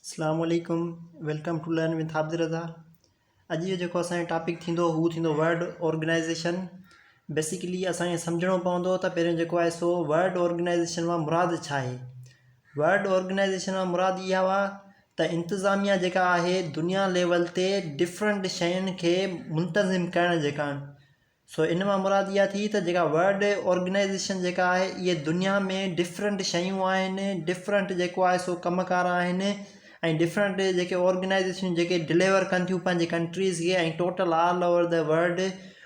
अस्सलाम वालेकुम welcome to learn with Abid Raza. अॼु जो जेको असांजो टॉपिक थींदो हू थींदो वर्ड ऑर्गेनाइज़ेशन। बेसिकली असांखे सम्झणो पवंदो त पहिरियों जेको आहे सो वर्ड ऑर्गेनाइज़ेशन मां मुराद छा आहे। वर्ड ऑर्गेनाइज़ेशन मां मुराद इहा हुआ त इंतिज़ामिया जेका आहे दुनिया लेवल ते डिफरेंट शयुनि खे मुंतज़िम करणु जेका सो इन मां मुराद इहा थी त जेका वर्ड ऑर्गेनाइज़ेशन जेका आहे इहे दुनिया में डिफरेंट शयूं आहिनि, डिफरेंट जेको आहे सो कमकार आहिनि ऐं डिफरेंट जेके ऑर्गेनाइज़ेशन जेके डिलीवर कनि थियूं पंहिंजे कंट्रीज़ खे ऐं total all over the world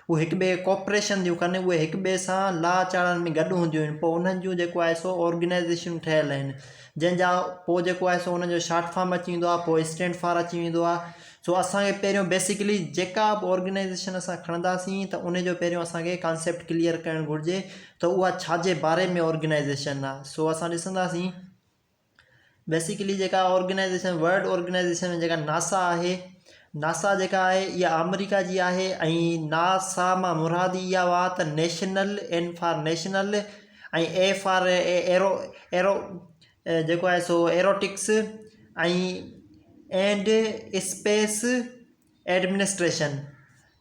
उहे हिक ॿिए कोऑपरेशन थियूं कनि, उहे हिक ॿिए सां लाह चाढ़ण में गॾु हूंदियूं आहिनि। पोइ उन्हनि जूं जेको आहे सो ऑर्गेनाइज़ेशन ठहियल आहिनि जंहिंजा पोइ जेको आहे सो उन्हनि जो शॉर्ट फॉर्म अची वेंदो आहे, पोइ स्टैंड फॉर अची वेंदो आहे। सो असांखे पहिरियों बेसिकली जेका बि ऑर्गेनाइज़ेशन असां खणंदासीं त उन जो पहिरियों असांखे कॉन्सेप्ट क्लियर करणु घुरिजे त उहा छाजे बारे में ऑर्गेनाइज़ेशन आहे। सो असां ॾिसंदासीं बेसिकली जेका ऑर्गेनाइज़ेशन वर्ल्ड ऑर्गेनाइज़ेशन जेका नासा आहे, नासा जेका आहे इहा अमेरिका जी आहे ऐं नासा मां मुराद इहा हुआ त नेशनल एन फॉर नेशनल ऐं ए फॉर एरो एरो जेको आहे सो एरोटिक्स एंड स्पेस एडमिनिस्ट्रेशन।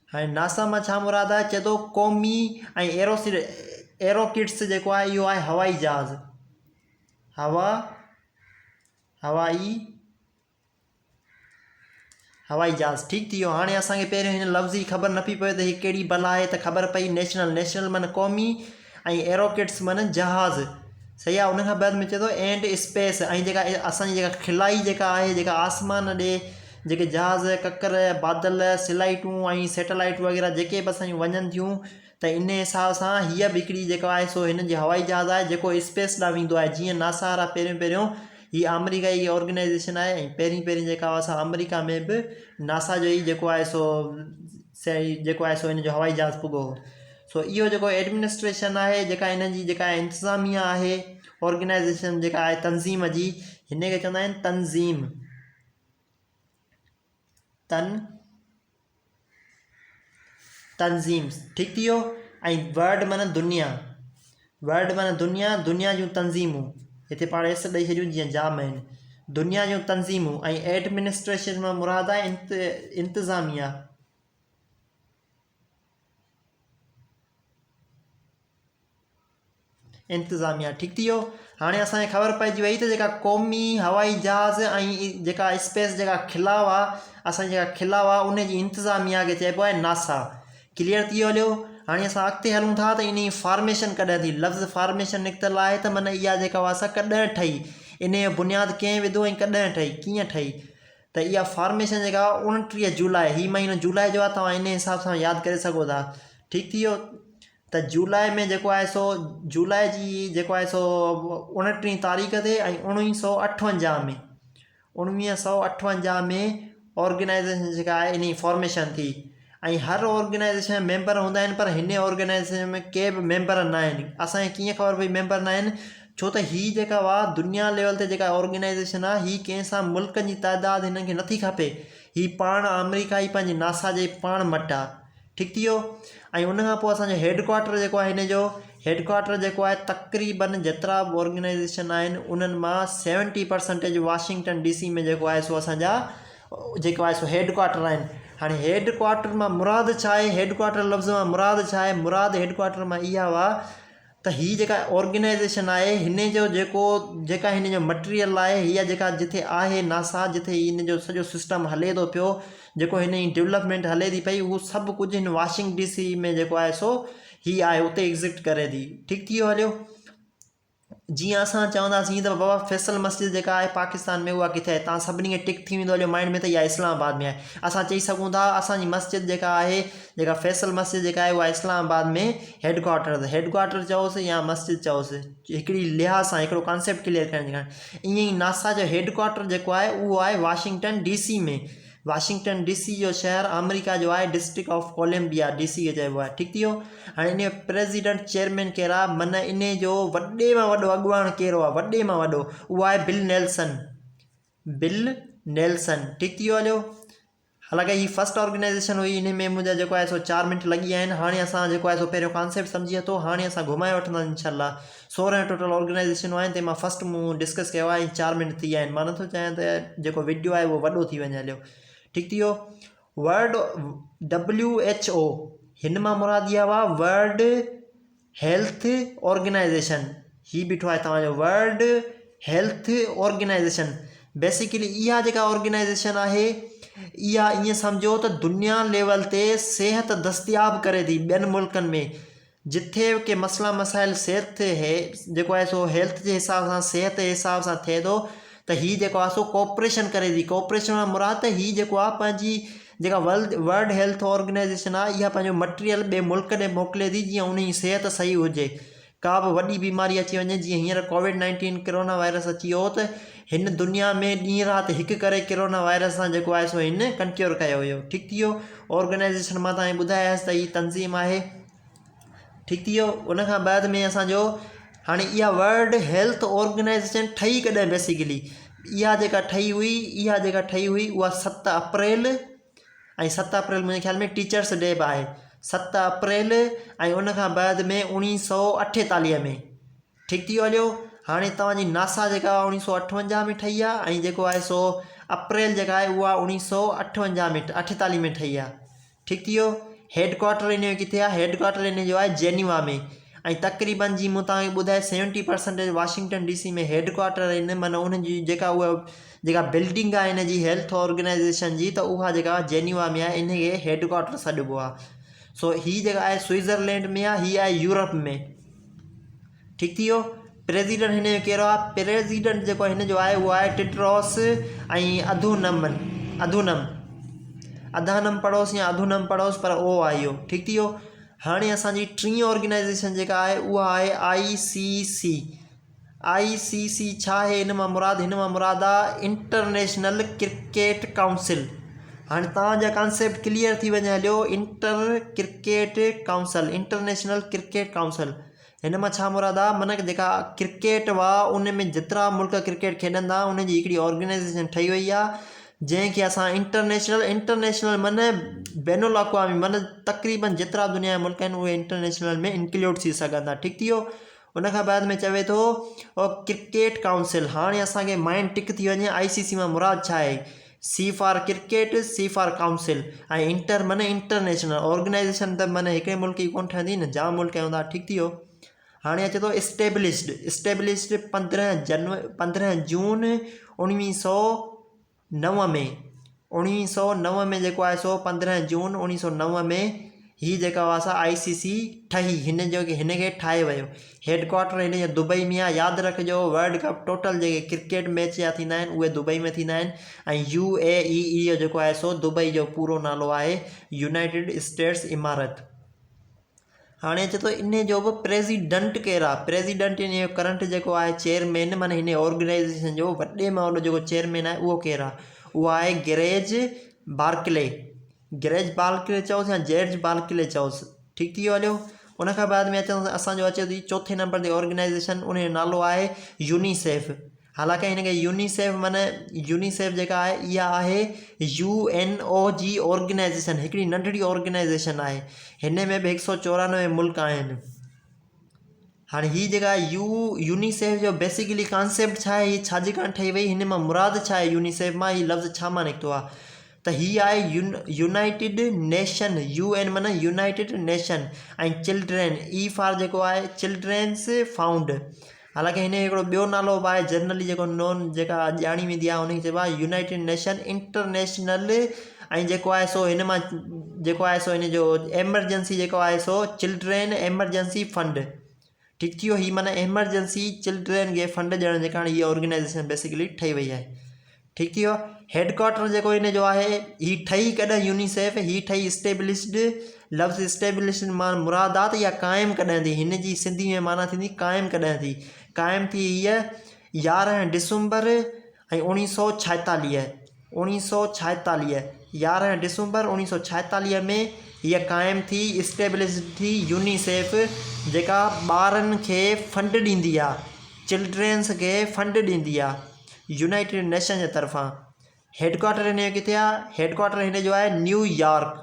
हाणे नासा मां छा मुराद आहे, चए थो क़ौमी ऐं एरोकिट्स जेको आहे इहो आहे हवाई जहाज़, हवाई जहाज़। ठीक थी वियो। हाणे असांखे पहिरियों हिन लफ़्ज़ जी ख़बर न पई पए त हीअ कहिड़ी बला आहे, त ख़बर पई नेशनल माना क़ौमी ऐं एरोकिट्स माना जहाज़, सही आहे। उनखां बाद में चए थो एंड स्पेस ऐं जेका असांजी जेका खिलाई जेका आहे, जेका आसमान ॾे जेके जहाज़ ककर बादल सिलाइटूं ऐं सैटेलाइट वग़ैरह जेके बि असांजूं वञनि थियूं त इन हिसाब सां हीअ बि हिकिड़ी जेको आहे सो हिन जी हवाई जहाज़ आहे जेको स्पेस ॾांहुं वेंदो आहे। जीअं नासा वारा पहिरियों हीअ अमेरिका जी ऑर्गेनाइज़ेशन आहे ऐं पहिरीं जेका असां अमेरिका में बि नासा जो ई जेको आहे सो जेको आहे सो हिन जो हवाई जहाज़ पुॻो। सो इहो जेको एडमिनिस्ट्रेशन आहे, जेका हिन जी जेका इंतिज़ामिया आहे ऑर्गेनाइज़ेशन जेका आहे तनज़ीम जी, हिन खे चवंदा आहिनि तनज़ीम। तनज़ीम ठीक थी वियो। ऐं वर्ड माना दुनिया, वर्ड माना दुनिया जूं तनज़ीमूं, हिते पाण एस ॾेई छॾियूं जीअं जाम आहिनि, दुनिया जूं तनज़ीमूं। ऐं एडमिनिस्ट्रेशन मां मुराद आहे इंतिज़ामिया। ठीक थी वियो। हाणे असांखे ख़बर पइजी वई त जेका क़ौमी हवाई जहाज़ ऐं जेका स्पेस जेका खिलाव आहे, असांजी जेका खिलाव आहे उन जी इंतिज़ामिया खे चइबो आहे नासा। क्लियर थी वियो हलियो। हाणे असां अॻिते हलूं था त इन जी फॉर्मेशन कॾहिं थी। लफ़्ज़ फॉर्मेशन निकितल आहे त माना इहा जेका हुआ असां कॾहिं ठही, इन जो बुनियादु कंहिं विधो ऐं कॾहिं ठही, कीअं ठही। त इहा फॉर्मेशन जेका 29 जुलाई, हीअ महीनो जुलाई जो आहे, तव्हां इन हिसाब सां यादि करे सघो था। ठीक थी वियो। त जुलाई में जेको आहे सो जुलाई जी जेको आहे सो 29 तारीख़ ते ऐं 1958 में ऑर्गेनाइज़ेशन जेका आहे इन जी फॉर्मेशन थी। ऐं हर ऑर्गेनाइज़ेशन में मेंबर हूंदा आहिनि, पर हिन ऑर्गेनाइज़ेशन में के बि मेंबर न आहिनि। असांखे कीअं ख़बर पई मेंबर न आहिनि, छो त हीअ जेका हुआ दुनिया लेवल ते जेका ऑर्गेनाइज़ेशन आहे हीअ कंहिंसां मुल्कनि जी तइदाद हिननि खे नथी खपे, हीअ पाण अमेरिका ई पंहिंजी नासा जे पाण मट आहे। ठीक थी वियो। ऐं उनखां पोइ असांजो हेडक्वार्टर जेको आहे हिन जो हेडक्वार्टर जेको आहे तक़रीबन जेतिरा बि ऑर्गेनाइज़ेशन आहिनि उन्हनि मां 70% वाशिंगटन DC में जेको आहे सो असांजा जेको आहे सो हेडक्वार्टर आहिनि। हाणे हेडक्वार्टर मां मुराद छा आहे, हेडक्वार्टर लफ़्ज़ मां मुराद छा आहे, मुराद हेडक्वार्टर मां इहा हुआ त हीअ जेका ऑर्गेनाइज़ेशन आहे हिन जो जेका हिन जो मटीरियल आहे, हीअ जेका जिथे आहे नासा, जिथे हिन जो सॼो सिस्टम हले थो पियो, जेको हिन जी डेवलपमेंट हले थी पई, उहो सभु कुझु हिन वाशिंगटन DC में जेको आहे सो हीअ आहे, उते एग्ज़िस्ट करे थी। ठीक थी वियो हलियो। जीअं असां चवंदासीं त बाबा फैसल मस्जिद जेका आहे पाकिस्तान में उहा किथे आहे, तव्हां सभिनी खे टिक थी वेंदो हलियो माइंड में त इहा इस्लामाबाद में आहे। असां चई सघूं था असांजी मस्जिद जेका आहे, जेका फैसल मस्जिद जेका आहे उहा इस्लामाबाद में हेडक्वार्टर चओसि या मस्जिद चओसि, हिकिड़ी लिहाज़ सां हिकिड़ो कॉन्सेप्ट क्लियर करण जे कारण। ईअं ई नासा जो हेडक्वार्टर जेको आहे उहो आहे वाशिंगटन DC में। वाशिंगटन DC जो शहर अमेरिका जो आहे, डिस्ट्रिक्ट ऑफ कोलंबिया DC खे चइबो आहे। ठीक थी वियो। हाणे इन जो प्रेसिडेंट चेयरमैन केरु आहे, माना इन जो वॾे मां वॾो अॻुवाण कहिड़ो आहे, वॾे मां वॾो, उहो आहे बिल नेल्सन। ठीक थी वियो हलियो। हालांकि ही फर्स्ट ऑर्गेनाइजेशन हुई, इन में मुंहिंजा जेको आहे सो 4 मिनट लॻी विया आहिनि। हाणे असां जेको आहे सो पहिरियों कॉन्सेप्ट सम्झी वरितो, हाणे असां घुमाए वठंदासीं इंशाल्लाह। 16 टोटल ऑर्गेनाइजेशनूं आहिनि, तंहिंमां फर्स्ट मूं डिस्कस कयो आहे, 4 मिनट थी विया आहिनि। मां नथो चाहियां त जेको वीडियो आहे उहो वॾो थी वञे। हलियो ठीकु थी वियो। वर्ल्ड WHO, हिन मां मुराद इहा हुआ वर्ल्ड हेल्थ ऑर्गेनाइजेशन। ही बीठो आहे तव्हांजो वर्ल्ड हेल्थ ऑर्गेनाइजेशन। बेसिकली इहा जेका ऑर्गेनाइजेशन आहे, इहा ईअं सम्झो त दुनिया लेवल ते सिहत दस्तियाब करे थी ॿियनि मुल्कनि में, जिथे के मसइला मसाइल सिहत जेको आहे सो हेल्थ जे हिसाब सां, सिहत जे हिसाब सां थिए थो, त हीअ जेको आहे सो कोऑपरेशन करे थी। कोऑपरेशन मां मुराद त हीअ जेको आहे पंहिंजी जेका वर्ल्ड हेल्थ ऑर्गेनाइजेशन आहे, इहा पंहिंजो मटीरियल ॿिए मुल्क ॾे मोकिले थी, जीअं उन जी सिहत सही हुजे। का बि वॾी बीमारी अची वञे, जीअं हींअर कोविड-19 कोरोना वायरस अची वियो, त हिन दुनिया में ॾींहुं राति हिकु करे कोरोना वायरस सां जेको आहे सो हिन कंट्योर कयो हुयो। ठीकु थी वियो। ऑर्गेनाइजेशन मां तव्हांखे ॿुधायांसि त हीअ तंज़ीम आहे। ठीकु थी वियो। उनखां बाद में असांजो हाणे इहा वर्ल्ड हेल्थ ऑर्गेनाइजेशन ठही कॾहिं, बेसिकली इहा जेका ठही हुई उहा 7 अप्रैल, ऐं 7 अप्रैल मुंहिंजे ख़्याल में टीचर्स डे बि आहे, 7 अप्रैल, ऐं उनखां बाद में 1948 में। ठीकु थी वियो। हलियो हाणे तव्हांजी नासा जेका 1958 में ठही आहे, ऐं जेको आहे सो अप्रैल जेका आहे उहा 1948 में ठही आहे। ठीकु थी वियो। हेडक्वार्टर इन जो किथे आहे? हेडक्वार्टर इन जो आहे जेनीवा में, ऐं तक़रीबन जी मूं तव्हांखे ॿुधाए 70% वाशिंगटन DC में हेडक्वार्टर आहिनि। माना उनजी जेका बिल्डिंग आहे इन जी हेल्थ ऑर्गेनाइजेशन जी, त उहा जेका जेनीवा में आहे, इनखे हेडक्वार्टर सॾिबो आहे। सो हीअ जेका आहे स्विट्ज़रलैंड में आहे, हीअ आहे यूरोप में। ठीकु थी वियो। प्रेसिडेंट हिन जो कहिड़ो आहे? प्रेसिडेंट जेको हिन जो आहे उहो आहे टेड्रोस ऐं अधानम पढ़ोस या अधूनम पढ़ोस, पर ओ आहे इहो। ठीकु थी वियो। हाणे असांजी टीं ऑर्गेनाइजेशन जेका आहे उहा आहे ICC। छा आहे हिन मां मुराद? हिन मां मुराद आहे इंटरनेशनल क्रिकेट काउंसिल। हाणे तव्हांजा कॉन्सेप्ट क्लियर थी वञे। हलियो इंटरनेशनल क्रिकेट काउंसिल, हिन मां छा मुराद आहे? माना जेका क्रिकेट हुआ उन में जेतिरा मुल्क क्रिकेट खेॾंदा, उनजी हिकिड़ी ऑर्गेनाइजेशन ठही वई आहे, जंहिंखे असां इंटरनेशनल माना बैन अल-अक़वामी, माना तक़रीबन जेतिरा दुनिया जा मुल्क आहिनि उहे इंटरनेशनल में इंक्लूड थी सघंदा। ठीकु थी वियो। उनखां बाद में चवे थो क्रिकेट काउंसिल। हाणे असांखे माइंड टिक थी वञे ICC मां मुराद छा आहे? C for cricket, C for council, ऐं इंटर माना इंटरनेशनल ऑर्गेनाइजेशन। त माना हिकिड़े मुल्क जी कोन ठहंदी न, जाम मुल्क हूंदा। ठीकु थी वियो। हाणे अचे थो इस्टेब्लिश्ड 15 जून 1909 में। 1909 में जेको आहे सो 15 जून 1909 में ही जेका असां ICC ठही, हिनखे ठाहे वियो। हेडक्वार्टर हिन जो दुबई में आहे। यादि रखिजो, वर्ल्ड कप टोटल जेके क्रिकेट मैच जा थींदा आहिनि उहे दुबई में थींदा आहिनि, ऐं UAE जो जेको आहे सो दुबई जो पूरो नालो आहे यूनाइटेड स्टेट्स इमारत। हाणे अचे थो इन जो बि प्रेसिडेंट केरु आहे? प्रेसिडेंट इन जो करंट जेको आहे चेयरमैन, माना हिन ऑर्गेनाइजेशन जो वॾे में वॾो जेको चेयरमैन आहे उहो केरु आहे? उहो आहे गेरेज बार्कले चओसि या जॉर्ज बार्कले चओसि। ठीकु थी वियो। हलियो उनखां बाद में असांजो अचे थी चौथे नंबर ते ऑर्गेनाइजेशन, उनजो नालो आहे यूनिसेफ। हालांकि हिनखे यूनिसेफ जेका आहे इहा आहे UNO जी ऑर्गेनाइजेशन, हिकिड़ी नंढड़ी ऑर्गेनाइजेशन आहे। हिन में बि 194 मुल्क आहिनि। हाणे हीअ जेका यूनिसेफ जो बेसिकली कॉन्सेप्ट छा आहे? हीअ छाजे कारण ठही वई? हिन मां मुराद छा आहे? यूनिसेफ मां हीअ लफ़्ज़ छा मां निकितो आहे? त हीअ आहे यूनाइटेड नेशन। UN माना यूनाइटेड नेशन, ऐं चिल्ड्रेन, E फॉर जेको आहे चिल्ड्रेन्स फाउंड। हालांकि हिन हिकिड़ो ॿियो नालो बि आहे, जनरली जेका ॼाणी वेंदी आहे उनखे चइबो आहे यूनाइटेड नेशन इंटरनेशनल, ऐं जेको आहे सो हिन मां जेको आहे सो हिन जो एमरजेंसी जेको आहे सो चिल्ड्रेन एमरजेंसी फंड। ठीकु थी वियो। हीअ माना एमरजेंसी चिल्ड्रेन खे फंड ॾियण जे कारण हीअ ऑर्गेनाइजेशन बेसिकली ठही वई आहे। ठीकु थी वियो। हेडक्वार्टर जेको हिन जो आहे, हीअ ठही कॾहिं यूनिसेफ, हीअ ठही इस्टेब्लिश्ड। लफ़्ज़ इस्टेब्लिश्ड मां मुराद आहे त इहा क़ाइमु कॾहिं थी, हिन जी सिंधी में माना थींदी क़ाइमु कॾहिं थी। क़ाइमु थी हीअ 11 डिसंबर 1946। 11 डिसंबर 1946 में हीअ क़ाइमु थी, इस्टेब्लिश्ड थी यूनिसेफ, जेका ॿारनि खे फंड ॾींदी आहे, चिल्ड्रेन्स खे फंड ॾींदी आहे यूनाइटेड नेशन जे तरफ़ां। हेडक्वाटर हिन जो किथे आहे? हेडक्वाटर हिन जो आहे न्यूयॉर्क।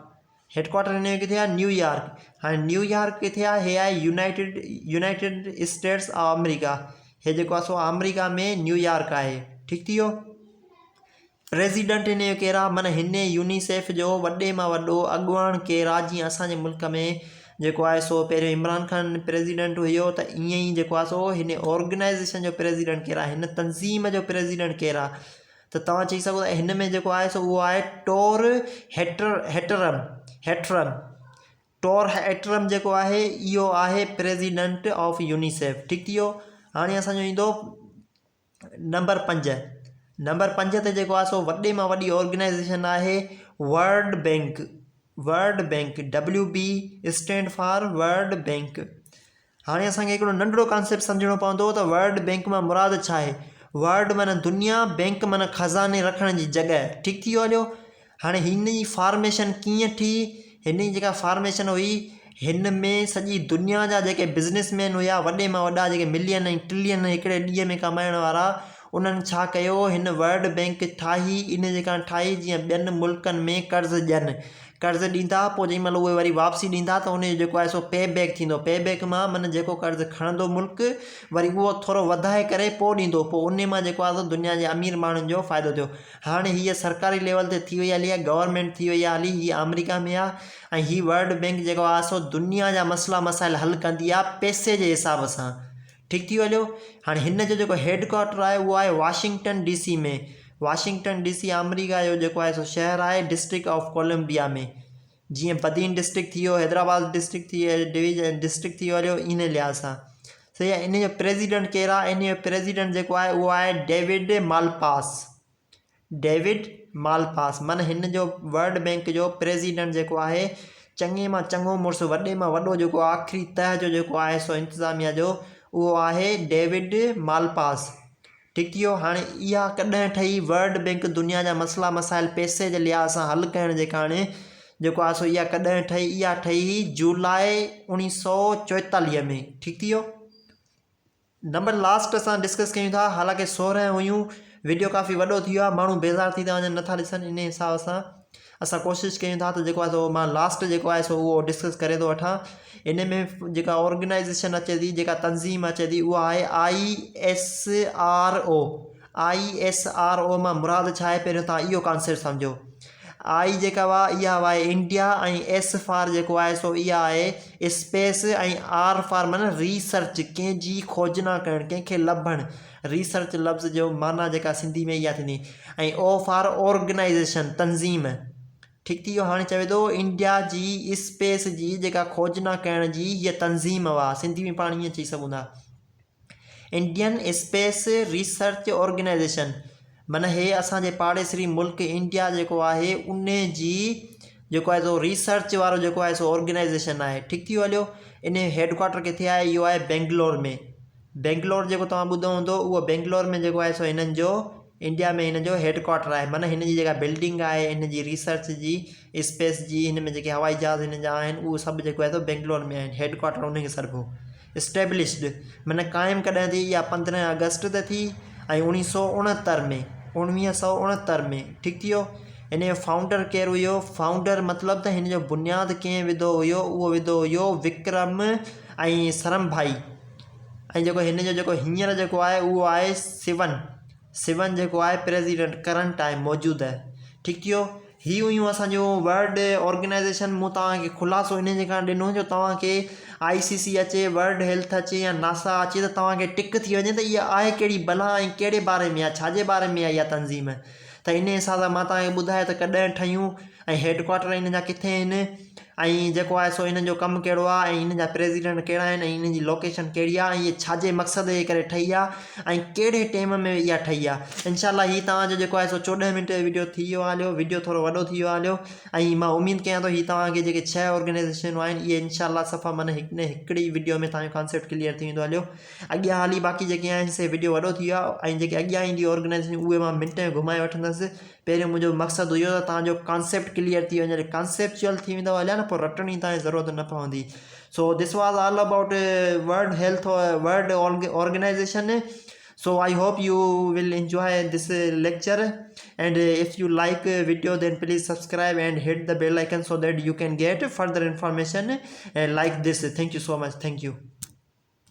हेडक्वाटर हिन जो किथे आहे? न्यूयॉर्क। हाणे न्यूयॉर्क किथे आहे? हे आहे यूनाइटेड स्टेट्स ऑफ अमेरिका। हे जेको आहे सो अमेरिका में न्यूयॉर्क आहे। ठीकु थी वियो। प्रेसिडेंट हिन जो केरु आहे? माना हिन यूनिसेफ जो वॾे मां वॾो अॻुवाण केरु आहे? जीअं असांजे मुल्क में जेको आहे सो पहिरियों इमरान खान प्रेसिडेंट हुयो, त ईअं ई जेको आहे सो हिन ऑर्गेनाइज़ेशन जो प्रेसिडेंट केरु आहे? हिन तंज़ीम जो प्रेसिडेंट केरु आहे? त तव्हां चई सघो था हिन में जेको आहे सो उहो आहे टोर हेट्रम। टोर हेट्रम जेको आहे इहो आहे प्रेसिडेंट ऑफ यूनिसेफ। ठीकु थी वियो। हाणे असांजो ईंदो नंबर 5। नंबर 5 ते जेको आहे सो वॾे मां वॾी ऑर्गेनाइज़ेशन आहे world bank. WB stand for world bank. हाणे असांखे हिकिड़ो नंढिड़ो कॉन्सेप्ट सम्झणो पवंदो त वर्ल्ड बैंक मां मुराद छा आहे? वर्ल्ड माना दुनिया, बैंक माना खज़ाने रखण जी जॻह। ठीकु थी वियो हलियो। हाणे हिन जी फॉर्मेशन कीअं थी? हिन जी जेका फॉर्मेशन हुई, हिन में सॼी दुनिया जा जेके बिज़नेसमैन हुया, वॾे मां वॾा जेके मिलियन ऐं ट्रिलियन हिकिड़े ॾींहं में कमाइण वारा, उन्हनि छा कयो? हिन वर्ल्ड बैंक ठाही। इन जेका ठाही जीअं ॿियनि मुल्कनि में कर्ज़ ॾियनि, कर्ज़ ॾींदा, पोइ जेॾी महिल उहे वरी वापसी ॾींदा त उनजो जेको आहे सो पे बैक थींदो। पे बैक मां माना जेको कर्ज़ खणंदो मुल्क, वरी उहो थोरो वधाए करे पोइ ॾींदो, पोइ उन मां जेको आहे सो दुनिया जे अमीर माण्हुनि जो फ़ाइदो थियो। हाणे हीअ सरकारी लेवल ते थी वई हली आहे, गवर्नमेंट थी वई आहे हली, हीअ अमेरिका में आहे। ऐं हीअ वर्ल्ड बैंक जेको आहे सो दुनिया जा मसइला मसाइल हल कंदी आहे पैसे जे हिसाब सां। ठीकु थी वञो। हाणे हिन जो जेको हेडक्वाटर आहे उहो आहे वाशिंगटन DC में। वाशिंगटन DC अमेरिका जो जेको आहे सो शहर आहे, डिस्ट्रिक्ट ऑफ कोलंबिया में। जीअं बदीन डिस्ट्रिक्ट थी वियो, हैदराबाद डिस्ट्रिक्ट थी डिवीजन डिस्ट्रिक्ट थी वियो हलियो, इन लिहाज़ सां सही आहे। इन जो प्रेसिडेंट केरु आहे? इन जो प्रेसिडेंट जेको आहे उहो आहे डेविड मालपास। माना हिन जो वर्ल्ड बैंक जो प्रेसिडेंट जेको आहे, चङे मां चङो मुड़ुसु, वॾे मां वॾो जेको आख़िरी तह जो जेको आहे सो इंतिज़ामिया जो, उहो आहे डेविड मालपास। ठीकु थी वियो। हाणे इहा कॾहिं ठही? वर्ल्ड बैंक दुनिया जा मसइला मसाइल पैसे जे लिहाज़ सां हल करण जे कारण जेको आहे सो इहा कॾहिं ठही? इहा ठही जुलाई 1944 में। ठीकु थी वियो। नंबर लास्ट असां डिस्कस कयूं था, हालांकि 16 हुयूं, वीडियो काफ़ी वॾो थी वियो आहे, माण्हू बेज़ार थी था वञनि, नथा ॾिसनि। इन हिसाब सां असां कोशिशि कयूं था त जेको आहे सो मां लास्ट जेको आहे सो उहो डिस्कस करे थो वठां। इन में जेका ऑर्गेनाइज़ेशन अचे थी, जेका तंज़ीम अचे थी, उहा आहे ISRO। मां मुराद छा आहे? पहिरियों तव्हां इहो कॉन्सेप्ट सम्झो। आई जेका इहा आहे इंडिया, ऐं S फॉर जेको आहे सो इहा आहे स्पेस, ऐं R फॉर माना रिसर्च, कंहिंजी खोजना करणु, कंहिंखे लभणु। रिसर्च लफ़्ज़ जो माना जेका सिंधी में इहा थींदी। ऐं O फॉर ऑर्गेनाइज़ेशन, तंज़ीम। ठीकु थी वियो। हाणे चवे थो इंडिया जी स्पेस जी जेका खोजना करण जी हीअ तंज़ीम हुआ, सिंधी में पाण ईअं चई सघूं था, इंडियन स्पेस रिसर्च ऑर्गेनाइज़ेशन। माना हे असांजे पाड़ेसरी मुल्क इंडिया जेको आहे, उन जी जेको आहे सो रिसर्च वारो जेको आहे सो ऑर्गेनाइज़ेशन आहे। ठीकु थी वियो हलियो। इन हेडक्वाटर किथे आहे? इहो आहे बेंगलोर में। बेंगलोर जेको तव्हां ॿुधो हूंदो, उहो बेंगलोर में जेको आहे सो हिननि जो इंडिया में हिन जो हेडक्वाटर आहे। माना हिन जी जेका बिल्डिंग आहे, हिन जी रिसर्च जी, स्पेस जी, हिन में जेके हवाई जहाज़ हिन जा आहिनि, उहे सभु जेको आहे सो बेंगलोर में आहिनि। हेडक्वाटर उनखे सरबो इस्टेब्लिश्ड माना क़ाइमु कॾहिं थी? इहा 15 अगस्त ते थी, ऐं 1969 में। 1969 में। ठीकु थी वियो। हिन जो फाउंडर केरु हुयो? फाउंडर मतिलबु त हिन जो बुनियादु कंहिं विधो हुयो? उहो विधो हुयो विक्रम ऐं सरमभाई। ऐं जेको हिन जो जेको हींअर जेको आहे उहो आहे सिवन जेको आहे प्रेसिडेंट करंट आहे, मौजूदु आहे। ठीकु थी वियो। ही हुयूं असांजो वर्ल्ड ऑर्गेनाइज़ेशन। मूं तव्हांखे ख़ुलासो इन जे कारण ॾिनो जो तव्हांखे ICC अचे, वर्ल्ड हेल्थ अचे, या NASA अचे, त तव्हांखे टिक थी वञे त इहा आहे कहिड़ी भला, ऐं कहिड़े बारे में आहे, छाजे बारे में आहे इहा तंज़ीम। त इन हिसाब सां मां तव्हांखे ॿुधायो त कॾहिं ठहियूं, ऐं हेडक्वाटर हिन जा किथे आहिनि, ऐं जेको आहे सो हिननि जो कमु कहिड़ो आहे, ऐं हिन जा प्रेसिडेंट कहिड़ा आहिनि, ऐं हिन जी लोकेशन कहिड़ी आहे, ऐं इहे छाजे मक़सद जे करे ठही आहे, ऐं कहिड़े टाइम में इहा ठही आहे। इनशाला हीअ तव्हांजो जेको आहे सो 14 मिंट जो वीडियो थी वियो हलियो। वीडियो थोरो वॾो थी वियो हलियो, ऐं मां उमेदु कयां थो हीअ तव्हांखे जेके 6 ऑर्गेनाइज़ेशनूं आहिनि, इहे इनशाला सफ़ा माना हिकिड़ी वीडियो में तव्हांजो कॉन्सेप्ट क्लियर थी वेंदो हलियो। अॻियां हली बाक़ी जेके आहिनि से वीडियो वॾो थी वियो आहे, ऐं जेके अॻियां ईंदी ऑर्गेनाइज़ेशन उहे मां मिंट में घुमाए वठंदुसि। पहिरियों मुंहिंजो मक़सदु हुयो त तव्हांजो कॉन्सेप्ट क्लियर थी वञे, कॉन्सेप्चुअल थी वेंदो हलिया न, पोइ रटण जी तव्हांजी ज़रूरत न पवंदी। So this was all about world organisation. So I hope you will enjoy this lecture, and if you like video, then please subscribe and hit the bell icon so that you can get further information like this. Thank you so much. Thank you.